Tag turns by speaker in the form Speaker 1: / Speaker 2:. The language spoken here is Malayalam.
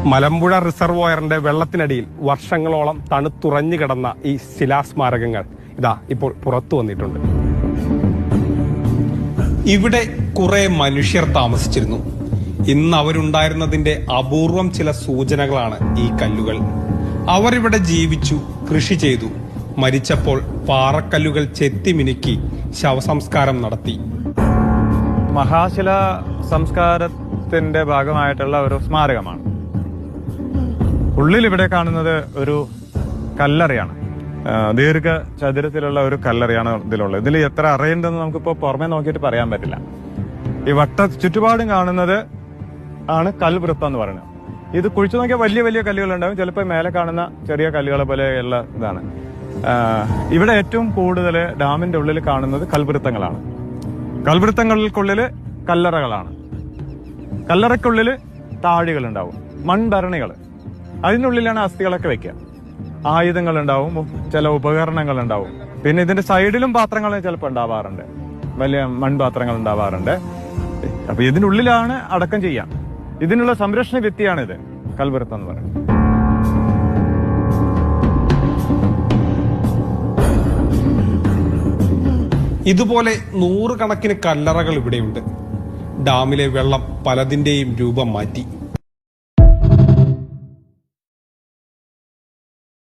Speaker 1: മലമ്പുഴ റിസർവോയറിന്റെ വെള്ളത്തിനടിയിൽ വർഷങ്ങളോളം തണുത്തുറഞ്ഞു കിടന്ന ഈ ശിലാസ്മാരകങ്ങൾ ഇതാ ഇപ്പോൾ പുറത്തു വന്നിട്ടുണ്ട്. ഇവിടെ കുറെ മനുഷ്യർ താമസിച്ചിരുന്നു. ഇന്ന് അവരുണ്ടായിരുന്നതിന്റെ അപൂർവം ചില സൂചനകളാണ് ഈ കല്ലുകൾ. അവരിവിടെ ജീവിച്ചു, കൃഷി ചെയ്തു. മരിച്ചപ്പോൾ പാറക്കല്ലുകൾ ചെത്തിമിനുക്കി ശവസംസ്കാരം നടത്തി.
Speaker 2: മഹാശില സംസ്കാരത്തിന്റെ ഭാഗമായിട്ടുള്ള ഒരു സ്മാരകമാണ്. ഉള്ളിൽ ഇവിടെ കാണുന്നത് ഒരു കല്ലറയാണ്. ദീർഘ ചതുരത്തിലുള്ള ഒരു കല്ലറയാണ് ഇതിലുള്ളത്. ഇതിൽ എത്ര അറയുണ്ടെന്ന് നമുക്കിപ്പോ പുറമെ നോക്കിയിട്ട് പറയാൻ പറ്റില്ല. ഈ ചുറ്റുപാടും കാണുന്നത് ആണ് കൽവൃത്തം എന്ന് പറയുന്നത്. ഇത് കുഴിച്ചു നോക്കിയാൽ വലിയ വലിയ കല്ലുകൾ ഉണ്ടാവും. ചിലപ്പോൾ മേലെ കാണുന്ന ചെറിയ കല്ലുകളെ പോലെയുള്ള ഇതാണ്. ഇവിടെ ഏറ്റവും കൂടുതൽ ഡാമിന്റെ ഉള്ളിൽ കാണുന്നത് കൽവൃത്തങ്ങളാണ്. കൽവൃത്തങ്ങൾക്കുള്ളിൽ കല്ലറകളാണ്. കല്ലറയ്ക്കുള്ളിൽ താഴികൾ ഉണ്ടാവും, മൺഭരണികൾ. അതിനുള്ളിലാണ് അസ്ഥികളൊക്കെ വെക്കുക. ആയുധങ്ങൾ ഉണ്ടാവും, ചില ഉപകരണങ്ങൾ ഉണ്ടാവും. പിന്നെ ഇതിന്റെ സൈഡിലും പാത്രങ്ങൾ ചിലപ്പോൾ ഉണ്ടാവാറുണ്ട്, വലിയ മൺപാത്രങ്ങൾ ഉണ്ടാവാറുണ്ട്. അപ്പൊ ഇതിനുള്ളിലാണ് അടക്കം ചെയ്യാം. ഇതിനുള്ള സംരക്ഷണ ഭിത്തിയാണിത്, കൽവൃത്തം എന്ന് പറയുന്നത്.
Speaker 1: ഇതുപോലെ നൂറുകണക്കിന് കല്ലറകൾ ഇവിടെയുണ്ട്. ഡാമിലെ വെള്ളം പലതിന്റെയും രൂപം മാറ്റി.